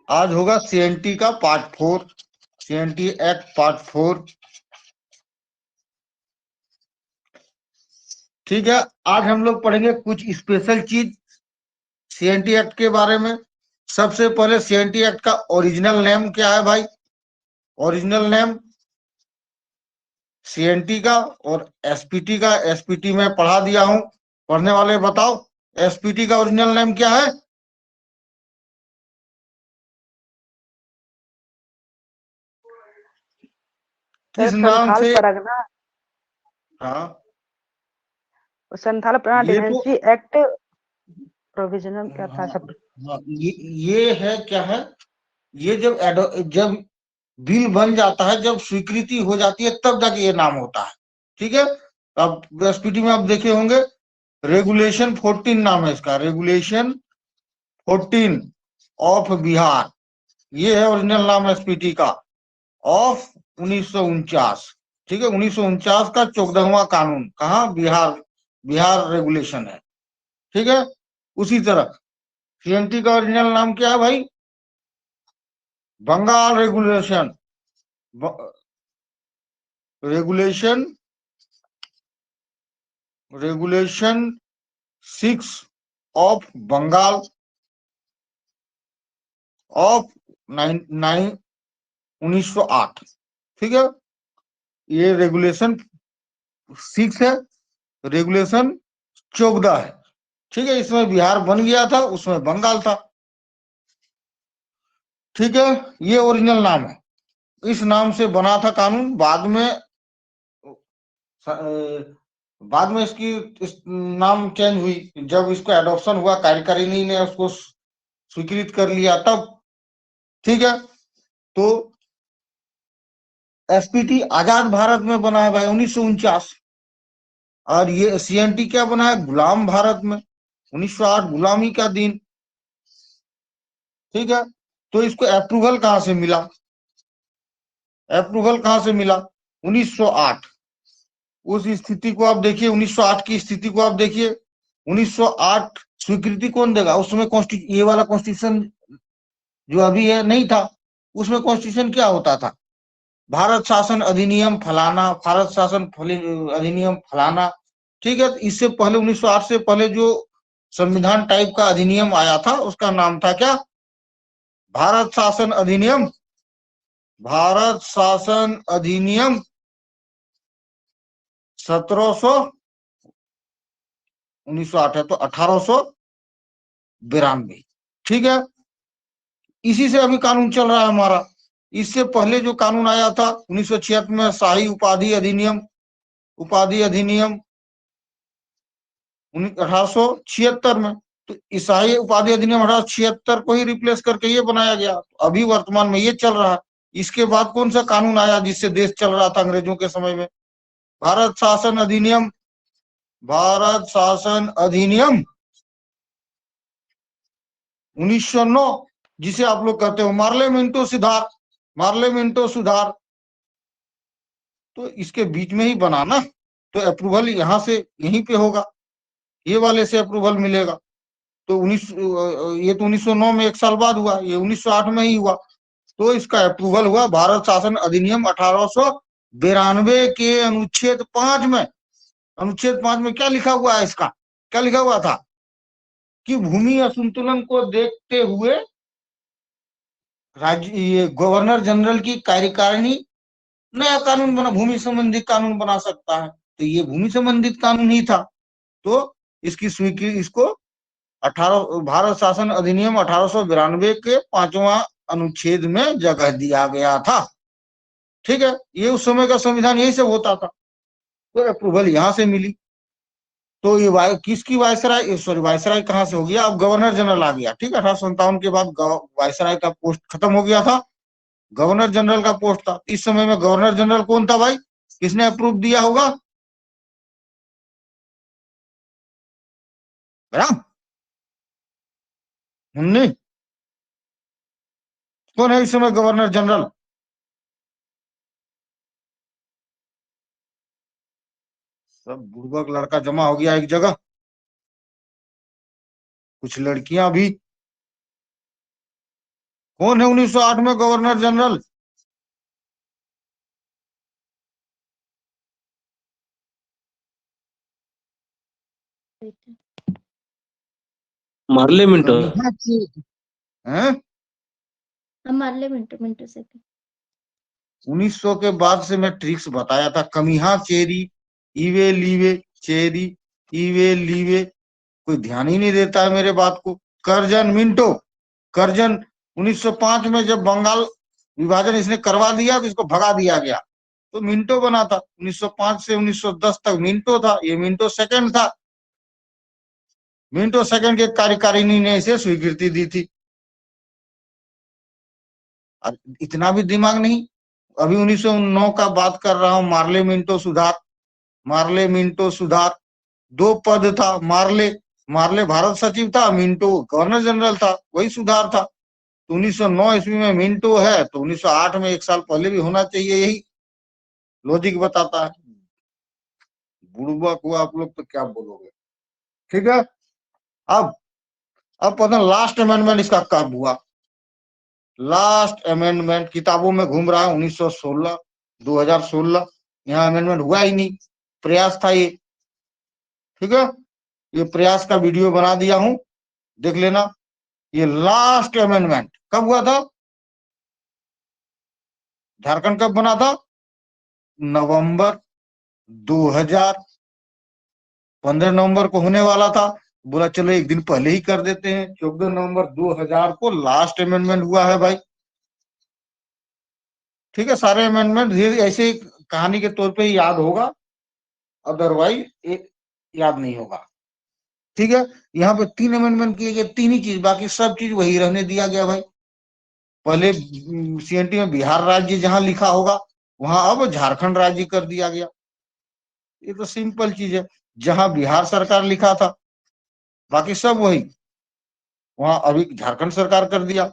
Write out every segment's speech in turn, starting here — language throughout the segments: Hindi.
आज होगा सीएनटी का पार्ट 4, सीएनटी एक्ट पार्ट 4। ठीक है, आज हम लोग पढ़ेंगे कुछ स्पेशल चीज सीएनटी एक्ट के बारे में। सबसे पहले सीएनटी एक्ट का ओरिजिनल नेम क्या है भाई? ओरिजिनल नेम सीएनटी का और एसपीटी का। एसपीटी में पढ़ा दिया हूं, पढ़ने वाले बताओ एसपीटी का ओरिजिनल नेम क्या है? किस नाम संथाल से? परगना हाँ, संथाल परगना ये तो डिफेंसी एक्ट प्रोविजनल क्या था सब। हाँ, ये है क्या है? ये जब बिल बन जाता है, जब स्वीकृति हो जाती है, तब जाके ये नाम होता है। ठीक है, अब एसपीटी में आप देखे होंगे रेगुलेशन 14 नाम है इसका, रेगुलेशन 14 ऑफ बिहार। ये है ओरिजिनल नाम एसपीटी का, ऑफ 1949। ठीक है, 1949 का 14वां कानून कहाँ? बिहार, बिहार रेगुलेशन है। ठीक है, उसी तरह सीएनटी का ओरिजिनल नाम क्या है भाई? Bengal regulation, regulation regulation 6 of Bengal of 1908। ठीक है, ये रेगुलेशन 6 है, रेगुलेशन 14 है। ठीक है, इसमें बिहार बन गया था, उसमें बंगाल था। ठीक है, ये ओरिजिनल नाम है, इस नाम से बना था कानून। बाद में इसकी इस नाम चेंज हुई, जब इसको एडॉप्शन हुआ, कार्यकारिणी ने उसको स्वीकृत कर लिया तब। ठीक है, तो एसपीटी आजाद भारत में बना है भाई 1949, और ये सीएनटी क्या बना है? गुलाम भारत में, 1908 गुलामी का दिन। ठीक है, तो इसको अप्रूवल कहां से मिला? अप्रूवल कहां से मिला? 1908। उस स्थिति को आप देखिए, 1908 की स्थिति को आप देखिए। 1908 स्वीकृति कौन देगा? उसमें ये वाला कॉन्स्टिट्यूशन जो अभी है नहीं था। उसमें कॉन्स्टिट्यूशन क्या होता था? भारत शासन अधिनियम फलाना, भारत शासन अधिनियम फलाना। ठीक है, इससे पहले 1908 से पहले जो संविधान टाइप का अधिनियम आया था, उसका नाम था क्या? भारत शासन अधिनियम, भारत शासन अधिनियम 1700, 1908 है तो 1892। ठीक है, इसी से अभी कानून चल रहा है हमारा। इससे पहले जो कानून आया था 1976 में, शाही उपाधि अधिनियम, उपाधि अधिनियम 1876 में। तो ईसाई उपाधि अधिनियम 1876 को ही रिप्लेस करके ये बनाया गया। अभी वर्तमान में ये चल रहा है। इसके बाद कौन सा कानून आया जिससे देश चल रहा था अंग्रेजों के समय में? भारत शासन अधिनियम, भारत शासन अधिनियम 1909, जिसे आप लोग कहते हो मार्लेमेंटो सुधार, मार्लेमेंटो सुधार। तो इसके बीच में ही बना ना, तो अप्रूवल यहां से यहीं पे होगा, ये वाले से अप्रूवल मिलेगा। तो ये तो 1909 में 1 साल बाद हुआ, ये 1908 में ही हुआ। तो इसका अप्रूवल हुआ भारत शासन अधिनियम 1892 के अनुच्छेद 5 में। अनुच्छेद 5 में क्या लिखा हुआ है? इसका क्या लिखा हुआ था कि भूमि असंतुलन को देखते हुए राज्य, ये गवर्नर जनरल की कार्यकारिणी नया कानून बना, भूमि संबंधी कानून बना सकता है। तो ये भूमि संबंधित कानून ही था। तो इसकी स्वीकृति, इसको 18 भारत शासन अधिनियम 1892 के 5वां अनुच्छेद में जगह दिया गया था। ठीक है, ये उस समय का संविधान यही सब होता था। तो अप्रूवल यहां से मिली। तो ये किसकी वायसराय, सॉरी वायसराय कहां से हो गया? अब गवर्नर जनरल आ गया। ठीक है, 1857 के बाद वायसराय का पोस्ट खत्म हो गया था, गवर्नर जनरल का पोस्ट था। इस समय में गवर्नर जनरल कौन था भाई? किसने अप्रूव दिया होगा? राम मुन्नी कौन है इस समय गवर्नर जनरल? सब बुड़बक लड़का जमा हो गया एक जगह, कुछ लड़कियां भी, कौन है 1908 में गवर्नर जनरल? Morley Minto. कहाँ से हैं? मार्ले मिंटो, मिंटो से 1900 के बाद से मैं ट्रिक्स बताया था। कमिहा चेरी, इवे लीवे, चेरी, इवे लीवे, कोई ध्यान ही नहीं देता है मेरे बात को। करजन मिंटो, करजन 1905 में जब बंगाल विभाजन इसने करवा दिया तो इसको भगा दिया गया, तो मिंटो बना था। 1905 से 1910 तक मिंटो था, ये मिंटो सेकंड था। मिंटो सेकंड के कार्यकारिणी ने इसे स्वीकृति दी थी। अब इतना भी दिमाग नहीं। अभी 1909 का बात कर रहा हूं। मार्ले मिंटो सुधार, मार्ले मिंटो सुधार, दो पद था। मार्ले, मार्ले भारत सचिव था, मिंटो गवर्नर जनरल था, वही सुधार था। तो 1909 ईस्वी में मिंटो है, तो 1908 में एक साल पहले भी होना चाहिए। यही लॉजिक बताता है। बुड़बक हुआ आप लोग तो क्या बोलोगे। ठीक है, अब पता लास्ट अमेंडमेंट इसका कब हुआ। लास्ट अमेंडमेंट किताबों में घूम रहा है 1916, 2016। यहाँ अमेंडमेंट हुआ ही नहीं, प्रयास था ये। ठीक है, ये प्रयास का वीडियो बना दिया हूं, देख लेना। ये लास्ट अमेंडमेंट कब हुआ था? झारखंड कब बना था? नवंबर 2000, 15 नवंबर को होने वाला था। बोला चलो एक दिन पहले ही कर देते हैं। 14 नवंबर 2000 को लास्ट अमेंडमेंट हुआ है भाई। ठीक है, सारे अमेंडमेंट ऐसे ही कहानी के तौर पे ही याद होगा, अदरवाइज याद नहीं होगा। ठीक है, यहाँ पे 3 अमेंडमेंट किए गए, 3 ही चीज, बाकी सब चीज वही रहने दिया गया भाई। पहले सीएनटी में बिहार राज्य जहां लिखा होगा वहां अब झारखंड राज्य कर दिया गया। ये तो सिंपल चीज है। जहां बिहार सरकार लिखा था बाकी सब वही, वहां अभी झारखंड सरकार कर दिया।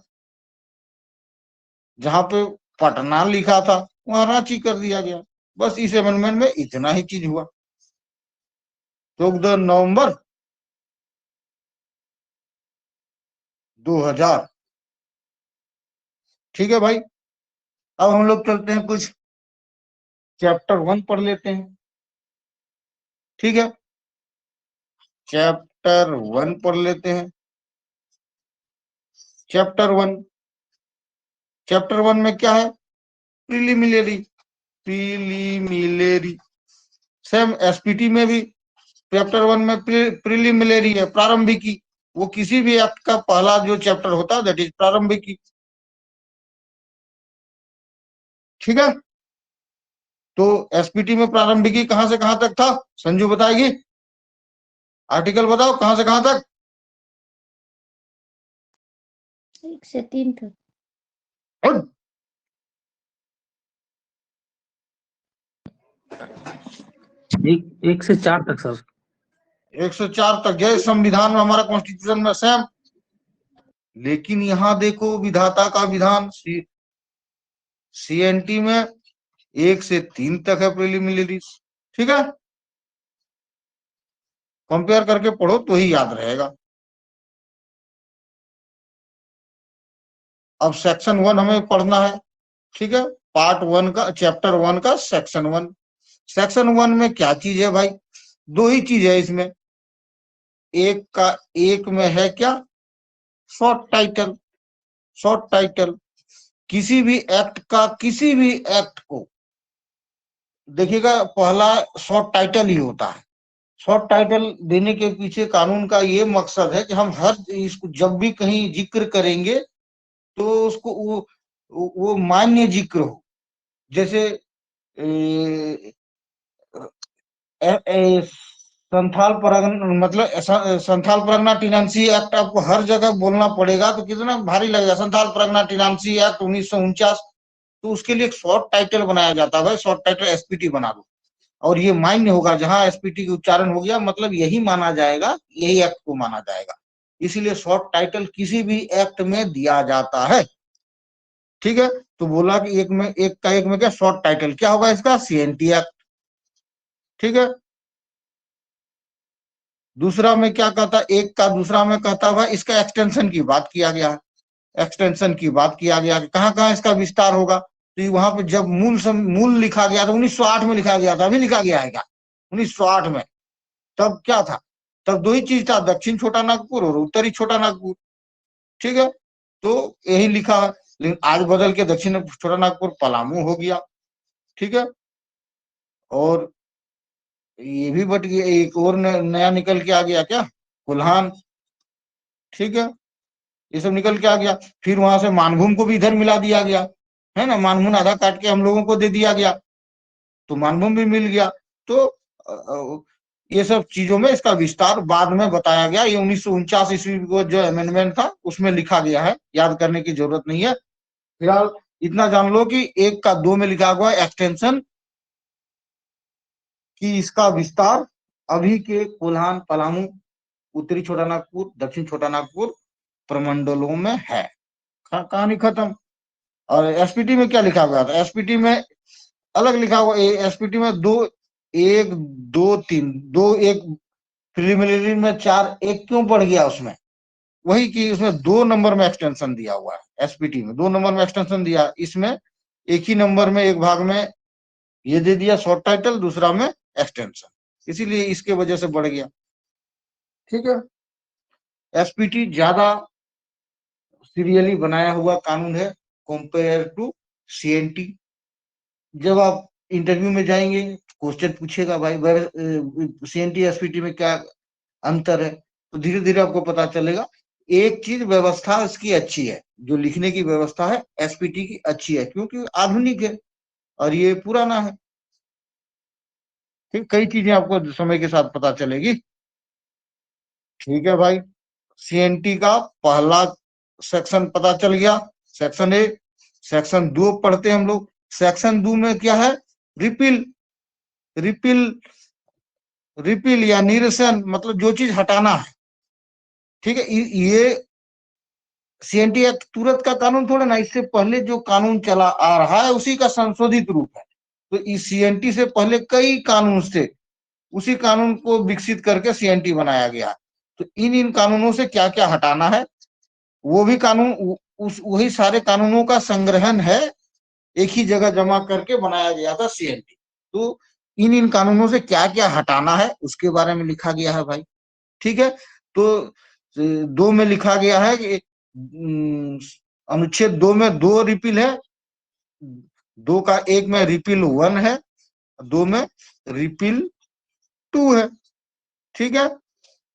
जहां पे पटना लिखा था वहां रांची कर दिया गया। बस इस अमेंडमेंट में इतना ही चीज हुआ। 14 नवंबर 2000। ठीक है भाई, अब हम लोग चलते हैं, कुछ चैप्टर 1 पढ़ लेते हैं। ठीक है, चैप्टर 1 पढ़ लेते हैं। चैप्टर 1, चैप्टर 1 में क्या है? Preliminary, preliminary. सेम एसपीटी में भी चैप्टर 1 में प्रीलिमिनरी है, प्रारंभिकी। वो किसी भी एक्ट का पहला जो चैप्टर होता है दैट इज प्रारंभिकी। ठीक है, तो एसपीटी में प्रारंभिकी कहां से कहां तक था? संजू बताएगी। आर्टिकल बताओ कहां से कहां तक? 1 से 3 तक। एक से 4 तक सर। 104 तक। जय संविधान में, हमारा कॉन्स्टिट्यूशन में सेम। लेकिन यहां देखो विधाता का विधान, सीएनटी में 1 से 3 तक है प्रीलिमिनरी। ठीक है, कंपेयर करके पढ़ो तो ही याद रहेगा। अब सेक्शन 1 हमें पढ़ना है। ठीक है, पार्ट 1 का, चैप्टर 1 का सेक्शन 1। सेक्शन 1 में क्या चीज है भाई? 2 ही चीज है इसमें। एक में है क्या? Short title. शॉर्ट टाइटल किसी भी एक्ट का, किसी भी एक्ट को देखिएगा पहला शॉर्ट टाइटल ही होता है। शॉर्ट टाइटल देने के पीछे कानून का ये मकसद है कि हम हर इसको जब भी कहीं जिक्र करेंगे तो उसको वो मान्य जिक्र हो। जैसे संथाल परगना, मतलब संथाल परगना टिनांसी एक्ट आपको हर जगह बोलना पड़ेगा तो कितना भारी लगेगा। संथाल परगना टिनांसी एक्ट 1949, तो उसके लिए एक शॉर्ट टाइटल बनाया जाता है भाई। शॉर्ट टाइटल एसपीटी बना दो और ये मान्य होगा। जहां एसपीटी की उच्चारण हो गया मतलब यही माना जाएगा, यही एक्ट को माना जाएगा। इसीलिए शॉर्ट टाइटल किसी भी एक्ट में दिया जाता है। ठीक है, तो बोला कि एक में क्या शॉर्ट टाइटल क्या होगा इसका? CNT act. ठीक है, दूसरा में क्या कहता? एक का दूसरा में कहता हुआ इसका एक्सटेंशन की बात किया गया है। एक्सटेंशन की बात किया गया कि कहाँ कहाँ इसका विस्तार होगा। तो ये वहां पे जब मूल लिखा गया था 1908 में लिखा गया था, अभी लिखा गया है क्या 1908 में? तब क्या था? तब दो ही चीज था, दक्षिण छोटा नागपुर और उत्तरी छोटा नागपुर। ठीक है, तो यही लिखा है, लेकिन आज बदल के दक्षिण छोटा नागपुर पलामू हो गया। ठीक है, और ये भी बट गया, एक और नया निकल के आ गया क्या, कोल्हान। ठीक है, ये सब निकल के आ गया। फिर वहां से मानभूम को भी इधर मिला दिया गया, है ना, मानभूम आधा काट के हम लोगों को दे दिया गया, तो मानभूम भी मिल गया। तो ये सब चीजों में इसका विस्तार बाद में बताया गया। ये 1949 ईस्वी को जो अमेंडमेंट था उसमें लिखा गया है, याद करने की जरूरत नहीं है। फिलहाल इतना जान लो कि 1 का 2 में लिखा हुआ एक्सटेंशन कि इसका विस्तार अभी के कोल्हान, पलामू, उत्तरी छोटा नागपुर, दक्षिण छोटा नागपुर प्रमंडलों में है। कहानी खत्म। और एसपीटी में क्या लिखा हुआ था? एसपीटी में अलग लिखा हुआ, एसपीटी में 2 1 2 3 2 1 प्रिलिमिनरी में 4 1 क्यों पड़ गया उसमें? वही कि उसमें 2 नंबर में एक्सटेंशन दिया हुआ है। एसपीटी में 2 नंबर में एक्सटेंशन दिया, इसमें एक ही नंबर में एक भाग में ये दे दिया शॉर्ट टाइटल, दूसरा में एक्सटेंशन, इसीलिए इसके वजह से बढ़ गया। ठीक है, एसपीटी ज्यादा सीरियली बनाया हुआ कानून है कंपेयर टू सीएनटी। जब आप इंटरव्यू में जाएंगे क्वेश्चन पूछेगा भाई सीएनटी एसपीटी में क्या अंतर है, तो धीरे धीरे आपको पता चलेगा। एक चीज, व्यवस्था इसकी अच्छी है, जो लिखने की व्यवस्था है एसपीटी की अच्छी है, क्योंकि आधुनिक है और ये पुराना है। ठीक, कई चीजें आपको समय के साथ पता चलेगी। ठीक है भाई, सीएनटी का पहला सेक्शन पता चल गया, सेक्शन 1। सेक्शन 2 पढ़ते हम लोग। सेक्शन 2 में क्या है? रिपील। रिपील रिपील या निरसन, मतलब जो चीज हटाना है। ठीक है, ये सीएनटी एक्ट तुरंत का कानून थोड़ा ना, इससे पहले जो कानून चला आ रहा है उसी का संशोधित रूप है। तो इस सीएनटी से पहले कई कानून थे, उसी कानून को विकसित करके सीएनटी बनाया गया। तो इन कानूनों से क्या क्या हटाना है, वो भी कानून वही सारे कानूनों का संग्रहण है, एक ही जगह जमा करके बनाया गया था सीएनटी। तो इन कानूनों से क्या क्या हटाना है उसके बारे में लिखा गया है भाई। ठीक है, तो 2 में लिखा गया है कि अनुच्छेद 2 में 2 रिपील है, 2 का 1 में रिपील 1 है, 2 में रिपील 2 है। ठीक है,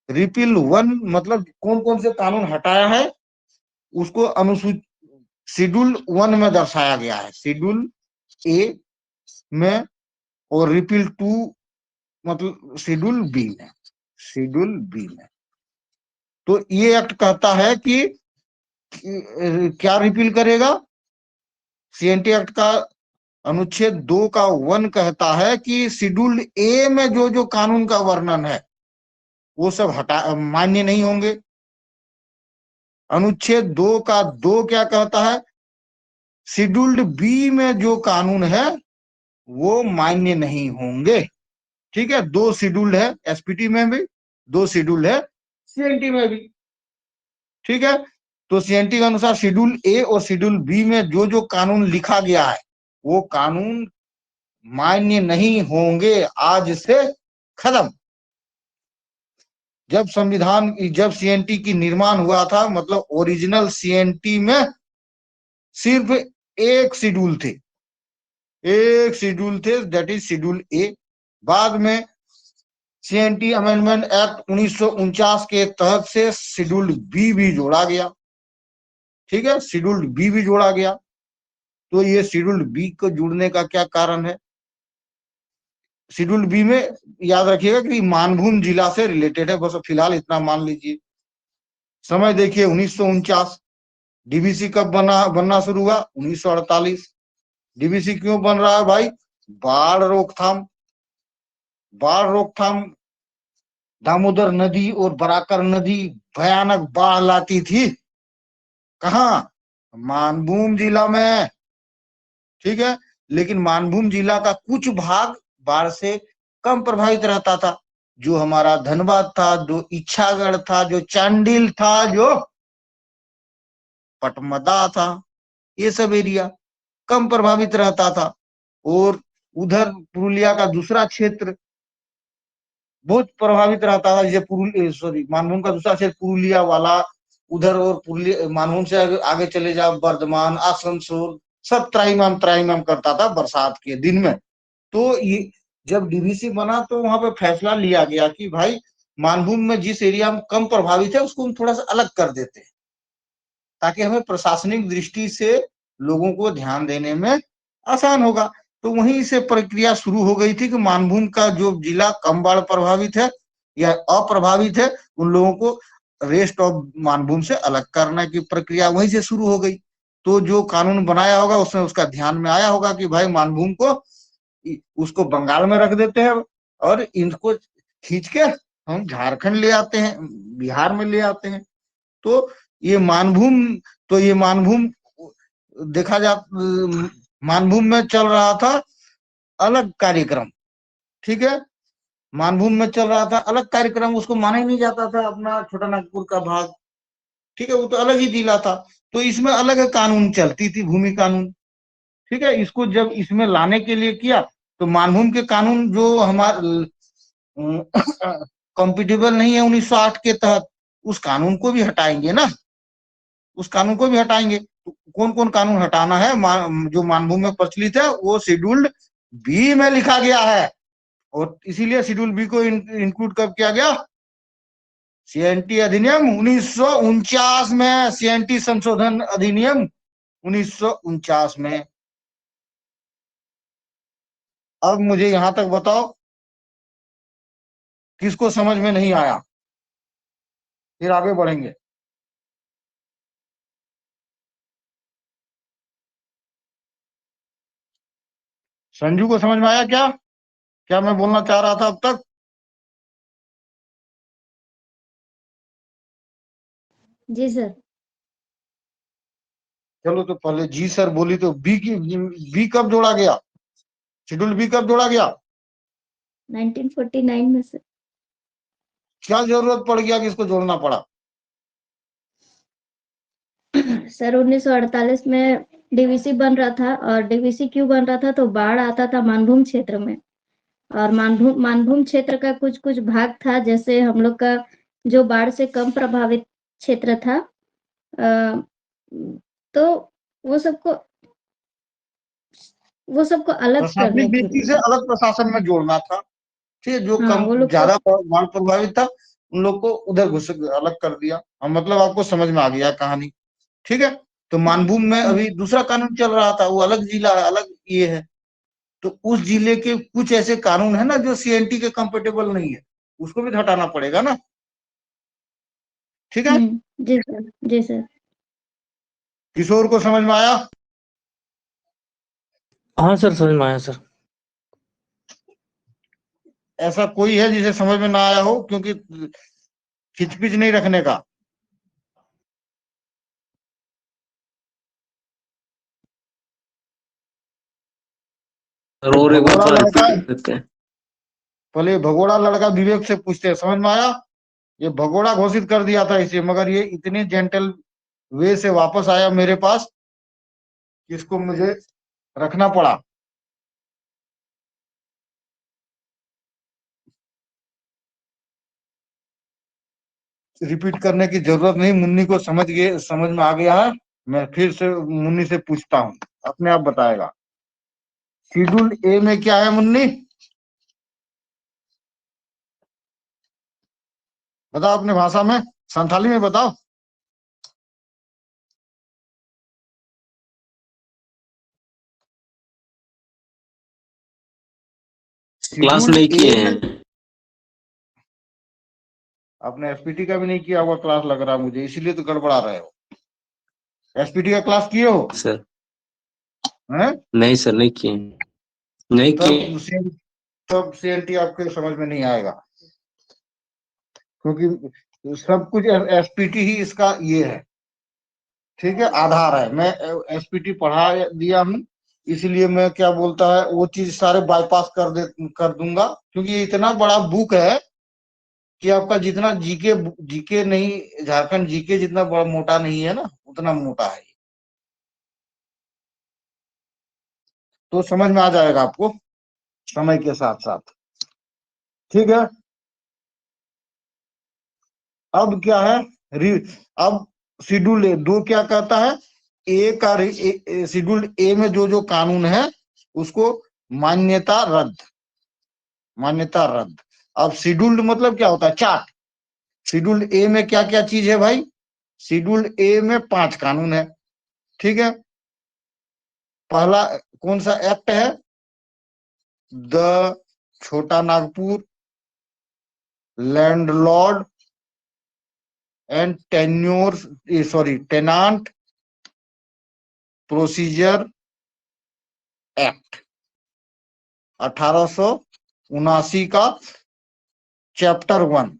रिपील 1 मतलब कौन कौन से कानून हटाया है उसको अनुसूचित शेड्यूल 1 में दर्शाया गया है, शेड्यूल ए में, और रिपील 2 मतलब शेड्यूल बी में, शेड्यूल बी में। तो ये एक्ट कहता है कि क्या रिपील करेगा? सीएनटी एक्ट का अनुच्छेद 2 का 1 कहता है कि शेड्यूल ए में जो जो कानून का वर्णन है वो सब मान्य नहीं होंगे। अनुच्छेद 2 का 2 क्या कहता है? शेड्यूल्ड बी में जो कानून है वो मान्य नहीं होंगे। ठीक है, 2 शेड्यूल है एसपीटी में भी, 2 शेड्यूल है सीएनटी में भी। ठीक है, तो सीएनटी के अनुसार शेड्यूल ए और शेड्यूल बी में जो जो कानून लिखा गया है वो कानून मान्य नहीं होंगे, आज से खत्म। जब सीएनटी की निर्माण हुआ था, मतलब ओरिजिनल सीएनटी में सिर्फ एक शेड्यूल थे, दैट इज शेड्यूल ए। बाद में सीएनटी अमेंडमेंट एक्ट 1949 के तहत से शेड्यूल बी भी जोड़ा गया। ठीक है, शेड्यूल बी भी जोड़ा गया। तो ये शेड्यूल बी को जुड़ने का क्या कारण है? शेड्यूल बी में याद रखिएगा कि मानभूम जिला से रिलेटेड है, बस फिलहाल इतना मान लीजिए। समय देखिए 1949। डीबीसी कब बनना शुरू हुआ? 1948। डीबीसी क्यों बन रहा है भाई? बाढ़ रोकथाम। दामोदर नदी और बराकर नदी भयानक बाढ़ लाती थी। कहाँ? मानभूम जिला में। ठीक है, लेकिन मानभूम जिला का कुछ भाग बाढ़ से कम प्रभावित रहता था, जो हमारा धनबाद था, जो इच्छागढ़ था, जो चांडिल था, जो पटमदा था, ये सब एरिया कम प्रभावित रहता था। और उधर पुरुलिया का दूसरा क्षेत्र बहुत प्रभावित रहता था, जैसे मानभूम का दूसरा क्षेत्र पुरुलिया वाला उधर, और पुरुलिया मानभूम से आगे चले जाओ बर्धमान, आसनसोल, सब त्राहिमाम त्राहिमाम करता था बरसात के दिन में। तो ये जब डीवीसी बना तो वहां पे फैसला लिया गया कि भाई मानभूम में जिस एरिया में कम प्रभावित है उसको हम थोड़ा सा अलग कर देते हैं, ताकि हमें प्रशासनिक दृष्टि से लोगों को ध्यान देने में आसान होगा। तो वहीं से प्रक्रिया शुरू हो गई थी कि मानभूम का जो जिला कम बाढ़ प्रभावित है या अप्रभावित है, उन लोगों को रेस्ट ऑफ मानभूम से अलग करने की प्रक्रिया वहीं से शुरू हो गई। तो जो कानून बनाया होगा उसमें उसका ध्यान में आया होगा कि भाई मानभूम को उसको बंगाल में रख देते हैं और इनको खींच के हम झारखंड ले आते हैं, बिहार में ले आते हैं। तो ये मानभूम देखा जा मानभूम में चल रहा था अलग कार्यक्रम, ठीक है, मानभूम में चल रहा था अलग कार्यक्रम, उसको माना ही नहीं जाता था अपना छोटा नागपुर का भाग, ठीक है, वो तो अलग ही जिला था। तो इसमें अलग कानून चलती थी, भूमि कानून, ठीक है। इसको जब इसमें लाने के लिए किया तो मानभूम के कानून जो हमारे कॉम्पिटेबल नहीं है 1908 के तहत, उस कानून को भी हटाएंगे ना, उस कानून को भी हटाएंगे। तो कौन कौन कानून हटाना है, जो मानभूम में प्रचलित है वो शेड्यूल्ड बी में लिखा गया है, और इसीलिए शेड्यूल बी को इंक्लूड कब किया गया, सीएनटी अधिनियम 1949 में, सीएनटी संशोधन अधिनियम 1949 में। अब मुझे यहां तक बताओ किसको समझ में नहीं आया, फिर आगे बढ़ेंगे। संजू को समझ में आया क्या क्या मैं बोलना चाह रहा था अब तक? जी सर। चलो तो पहले जी सर बोली, तो बी कब जोड़ा गया, शेड्यूल बी कब जोड़ा गया? 1949 में सर। क्या जरूरत पड़ गया कि इसको जोड़ना पड़ा? सर 1948 में डीवीसी बन रहा था, और डीवीसी क्यों बन रहा था, तो बाढ़ आता था मानभूम क्षेत्र में, और मानभूम क्षेत्र का कुछ कुछ भाग था, जैसे हम लोग का जो बाढ़ से कम प्रभावित क्षेत्र था, तो वो सबको अलग करने प्रशासनिक के दृष्टि से लिए। अलग प्रशासन में जोड़ना था, ठीक है, जो हाँ, वो कम लोग ज्यादा बाढ़ प्रभावित था उन लोग को उधर घुस अलग कर दिया। मतलब आपको समझ में आ गया कहानी, ठीक है। तो मानभूम में अभी दूसरा कानून चल रहा था, वो अलग जिला है, अलग ये है, तो उस जिले के कुछ ऐसे कानून है ना जो सीएनटी के कंपेटेबल नहीं है, उसको भी हटाना पड़ेगा ना, ठीक है। जी सर, जी सर। किशोर को समझ में आया? हाँ सर, समझ में आया सर। ऐसा कोई है जिसे समझ में ना आया हो? क्योंकि खिचपिच नहीं रखने का। और एक बार भगोड़ा थोड़ा लड़का, रिपीट कर सकते हैं? पहले भगोड़ा लड़का विवेक से पूछते हैं, समझ में आया? ये भगोड़ा घोषित कर दिया था इसे, मगर ये इतने जेंटल वे से वापस आया मेरे पास कि इसको मुझे रखना पड़ा। रिपीट करने की जरूरत नहीं, मुन्नी को समझ में आ गया है। मैं फिर से मुन्नी से पूछता हूँ, अपने आप बताएगा। शेड्यूल ए में क्या है मुन्नी, बताओ अपने भाषा में, संथाली में बताओ। क्लास शेड्यूल नहीं किए ए में हैं आपने एसपीटी का भी नहीं किया हुआ क्लास लग रहा है मुझे, इसीलिए तो गड़बड़ा रहे हो। एसपीटी का क्लास किए हो सर? हैं? नहीं सर, नहीं किए हैं, नहीं किए। तब सीएनटी आपके समझ में नहीं आएगा, क्योंकि सब कुछ एसपीटी ही इसका ये है, ठीक है, आधार है। मैं एसपीटी पढ़ा दिया हूँ, इसलिए मैं क्या बोलता है वो चीज सारे बाईपास कर दूंगा, क्योंकि ये इतना बड़ा बुक है कि आपका जितना जीके नहीं, झारखंड जीके जितना बड़ा मोटा नहीं है ना, उतना मोटा है। तो समझ में आ जाएगा आपको समय के साथ साथ। ठीक है, अब क्या है, अब शेड्यूल ए दो क्या कहता है, ए का शेड्यूल ए में जो जो कानून है उसको मान्यता रद्द, मान्यता रद्द। अब शेड्यूल्ड मतलब क्या होता है, चार्ट। शेड्यूल ए में क्या क्या चीज है भाई, शेड्यूल ए में 5 कानून है। ठीक है, पहला कौन सा एक्ट है, the Chota Nagpur landlord and tenure sorry tenant procedure act 1879 का चैप्टर 1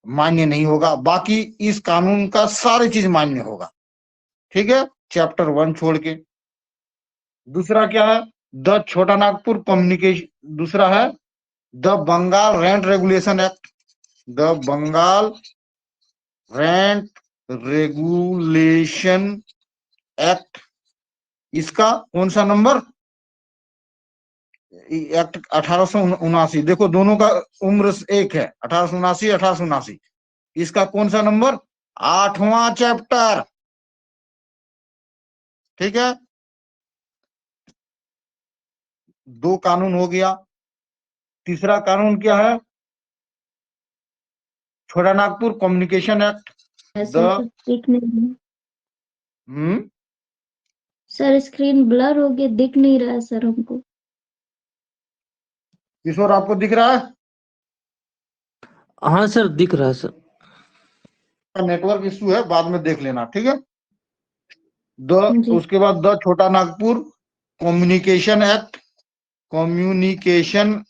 मान्य नहीं होगा, बाकी इस कानून का सारी चीज मान्य होगा। ठीक है, चैप्टर 1 छोड़ के। दूसरा क्या है, द छोटा नागपुर कम्युनिकेशन, दूसरा है the Bengal rent regulation act, the Bengal rent regulation act, इसका कौन सा नंबर, एक्ट 1879। देखो दोनों का उम्र एक है, 1879 1879। इसका कौन सा नंबर, 8वां चैप्टर। ठीक है, 2 कानून हो गया। तीसरा कानून क्या है, छोटा नागपुर कम्युनिकेशन एक्ट, ऐसा द तो दिख नहीं रहा। हम्म सर स्क्रीन ब्लर हो गया, दिख नहीं रहा है सर हमको। किशोर आपको दिख रहा है, हाँ सर दिख रहा है सर। नेटवर्क इश्यू है, बाद में देख लेना। ठीक है, द जी उसके बाद the Chota Nagpur communication act, communication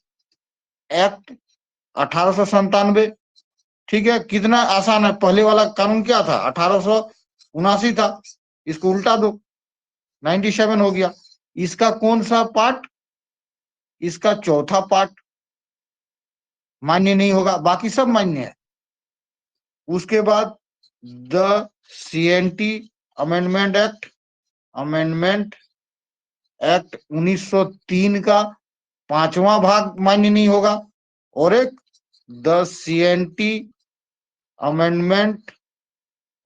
act 1897। ठीक है, कितना आसान है, पहले वाला कानून क्या था, 1879 था, इसको उल्टा दो, 97 हो गया। इसका कौन सा पार्ट, इसका चौथा पार्ट मान्य नहीं होगा, बाकी सब मान्य है। उसके बाद the CNT amendment act, amendment act 1903 का 5वां भाग मान्य नहीं होगा, और एक the CNT amendment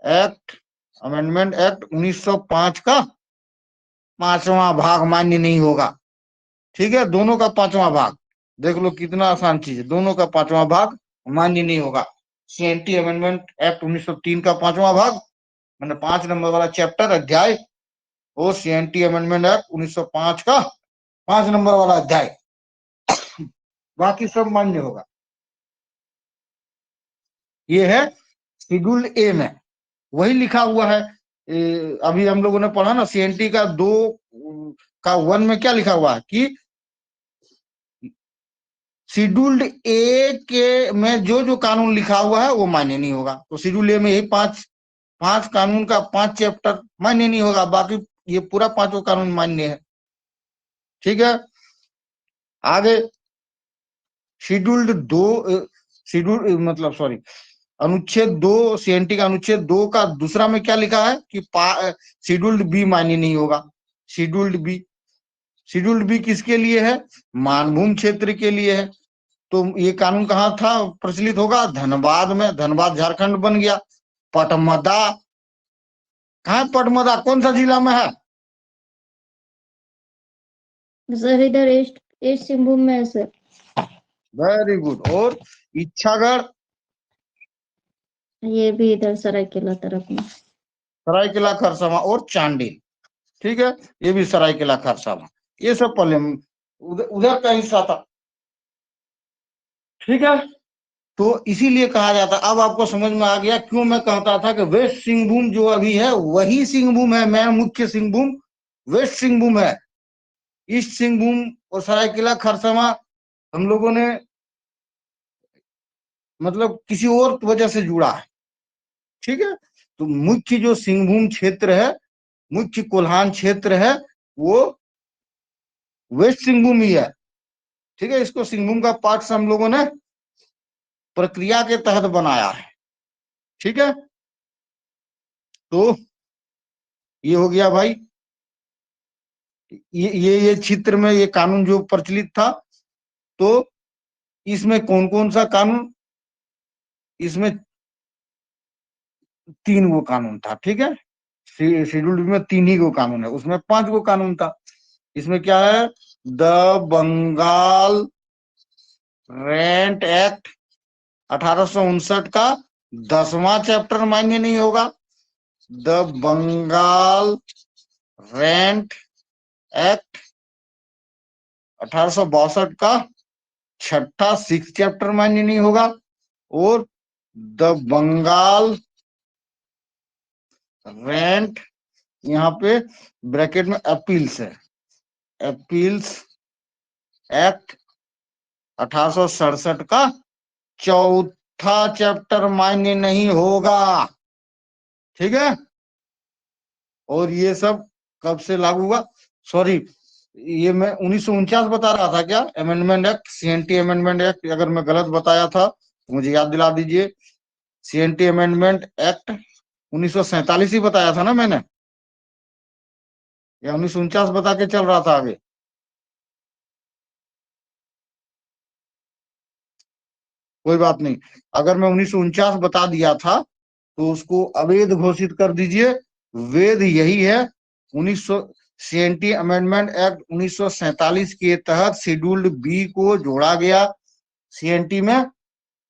act, amendment act 1905 का 5वां भाग मान्य नहीं होगा। ठीक है, दोनों का 5वां भाग, देख लो कितना आसान चीज है, दोनों का 5वां भाग मान्य नहीं होगा। सीएनटी अमेंडमेंट एक्ट 1903 का 5वां भाग, मैंने 5 नंबर वाला चैप्टर अध्याय, और सीएनटी अमेंडमेंट एक्ट 1905 का 5 नंबर वाला अध्याय, बाकी सब मान्य होगा। ये है शेड्यूल ए में, वही लिखा हुआ है। अभी हम लोगों ने पढ़ा ना, सीएनटी का 2 का 1 में क्या लिखा हुआ है कि शेड्यूल्ड ए के में जो जो कानून लिखा हुआ है वो मान्य नहीं होगा। तो शेड्यूल ए में यही 5 कानून का 5 चैप्टर मान्य नहीं होगा, बाकी ये पूरा 5 कानून मान्य है। ठीक है, आगे शेड्यूल्ड 2 शेड्यूल मतलब सॉरी अनुच्छेद 2 सीएनटी का अनुच्छेद 2 का दूसरा में क्या लिखा है कि शेड्यूल्ड बी मान्य नहीं होगा। शेड्यूल्ड बी किसके लिए है, मानभूम क्षेत्र के लिए है। तो ये कानून कहाँ था प्रचलित होगा, धनबाद में, धनबाद झारखंड बन गया। पटमदा, कहाँ पटमदा कौन सा जिला में है, सर इधर ईस्ट ईस्ट सिंहभूम में है सर। Very good. और इच्छागढ़, ये भी इधर सरायकेला तरफ में। सरायकेला खरसावां और चांडिल। ठीक है, ये भी सरायकेला खरसावां, ये सब पहले उधर का हिस्सा था। ठीक है, तो इसीलिए कहा जाता, अब आपको समझ में आ गया क्यों मैं कहता था कि वेस्ट सिंहभूम जो अभी है वही सिंहभूम है, मैं मुख्य सिंहभूम वेस्ट सिंहभूम है। ईस्ट सिंहभूम और सरायकेला खरसावां हम लोगों ने मतलब किसी और वजह से जुड़ा है। ठीक है, तो मुख्य जो सिंहभूम क्षेत्र है, मुख्य कोल्हान क्षेत्र है, वो वेस्ट सिंहभूम ही है। ठीक है, इसको सिंहभूम का पार्ट हम लोगों ने प्रक्रिया के तहत बनाया है। ठीक है, तो ये हो गया भाई, ये चित्र में ये कानून जो प्रचलित था। तो इसमें कौन कौन सा कानून, इसमें 3 गो कानून था, ठीक है। शेड्यूल में 3 ही गो कानून है, उसमें 5 गो कानून था। इसमें क्या है, द बंगाल रेंट एक्ट 1859 का 10वां चैप्टर मान्य नहीं होगा। द बंगाल रेंट एक्ट 1862 का 6ठा 6 चैप्टर मान्य नहीं होगा। और द बंगाल रेंट, यहाँ पे ब्रैकेट में अपील्स है, अपील्स एक्ट 1867 का 4था चैप्टर मान्य नहीं होगा, ठीक है। और ये सब कब से लागू हुआ, सॉरी ये मैं 1949 बता रहा था क्या, amendment act, CNT amendment act, अगर मैं गलत बताया था तो मुझे याद दिला दीजिए। सीएनटी अमेंडमेंट एक्ट 1947 ही बताया था ना मैंने, या 1949 बता के चल रहा था आगे। कोई बात नहीं, अगर मैं 1949 बता दिया था तो उसको अवैध घोषित कर दीजिए। वेद यही है, 1900 सीएनटी अमेंडमेंट एक्ट 1947 के तहत शेड्यूल्ड बी को जोड़ा गया सीएनटी में,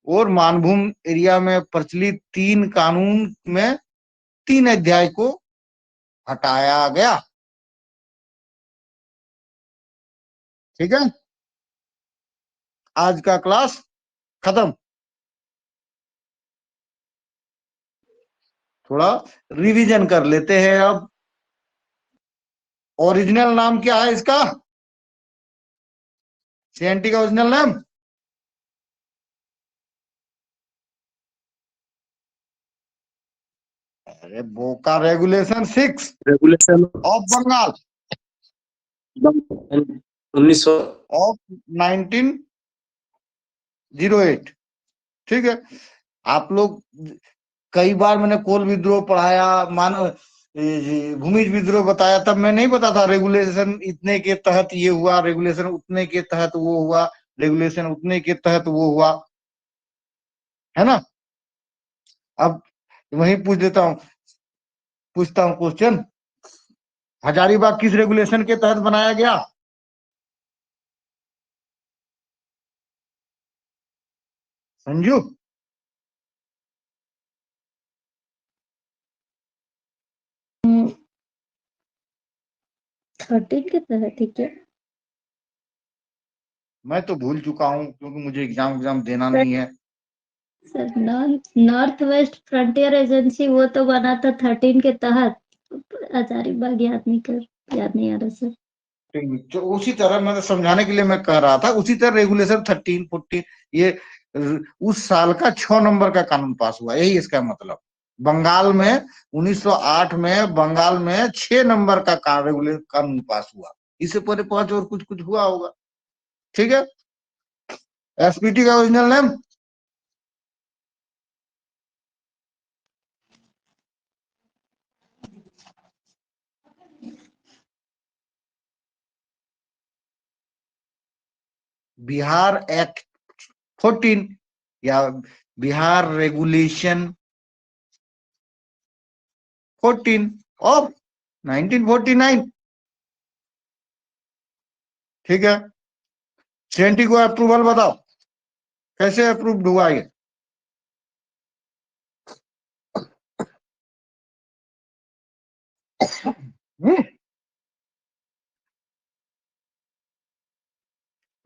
और मानभूम एरिया में प्रचलित 3 कानून में 3 अध्याय को हटाया गया, ठीक है। आज का क्लास खत्म। थोड़ा रिवीजन कर लेते हैं अब। ओरिजिनल नाम क्या है इसका, सीएनटी का ओरिजिनल नाम, अरे बोका regulation 6 regulation of Bengal 1900। Of 1908, ठीक है। आप लोग, कई बार मैंने कोल विद्रोह पढ़ाया, मानव भूमिज विद्रोह बताया, तब मैं नहीं पता था रेगुलेशन इतने के तहत ये हुआ, रेगुलेशन उतने के तहत वो हुआ, रेगुलेशन उतने के तहत वो हुआ, है ना। अब वही पूछता हूँ क्वेश्चन, हजारीबाग किस रेगुलेशन के तहत बनाया गया, संजू? 13 के तहत, ठीक है मैं तो भूल चुका हूँ क्योंकि मुझे एग्जाम देना नहीं है। Sir. North west frontier agency वो तो बना था 13 के तहत, हजारीबाग याद नहीं आ रहा सर। तो उसी तरह मैं तो समझाने के लिए मैं कह रहा था, उसी तरह रेगुलेशन 13, 14 ये उस साल का 6 नंबर का कानून पास हुआ, यही इसका मतलब। बंगाल में 1908 में बंगाल में 6 नंबर का कानून पास हुआ, इससे पहले 5 और कुछ कुछ हुआ होगा, ठीक है। एसपीटी का ओरिजिनल नेम, बिहार एक्ट 14 या बिहार रेगुलेशन 14 ऑफ 1949, ठीक है। सीएनटी को अप्रूवल बताओ, कैसे अप्रूव्ड हुआ ये?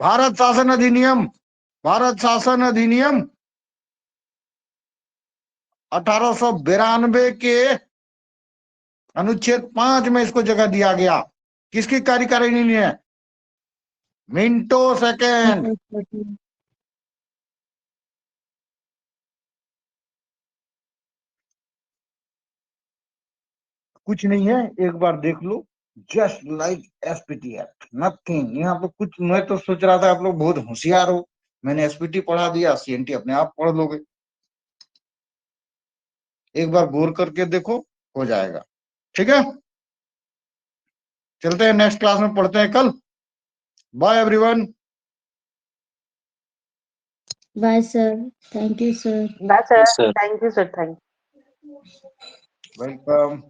भारत शासन अधिनियम, भारत शासन अधिनियम 1892 के अनुच्छेद 5 में इसको जगह दिया गया। किसकी कार्यकारिणी है? Minto second. कुछ नहीं है, एक बार देख लो, just like SPT act, nothing. यहाँ पे कुछ, मैं तो सोच रहा था आप लोग बहुत होशियार हो, मैंने एसपीटी पढ़ा दिया, सीएनटी अपने आप पढ़ लोगे। एक बार गौर करके देखो, हो जाएगा। ठीक है, चलते हैं नेक्स्ट क्लास में, पढ़ते हैं कल। Bye everyone. Bye sir, thank you sir. That's Yes, sir. Thank you, sir. Thank you. Welcome.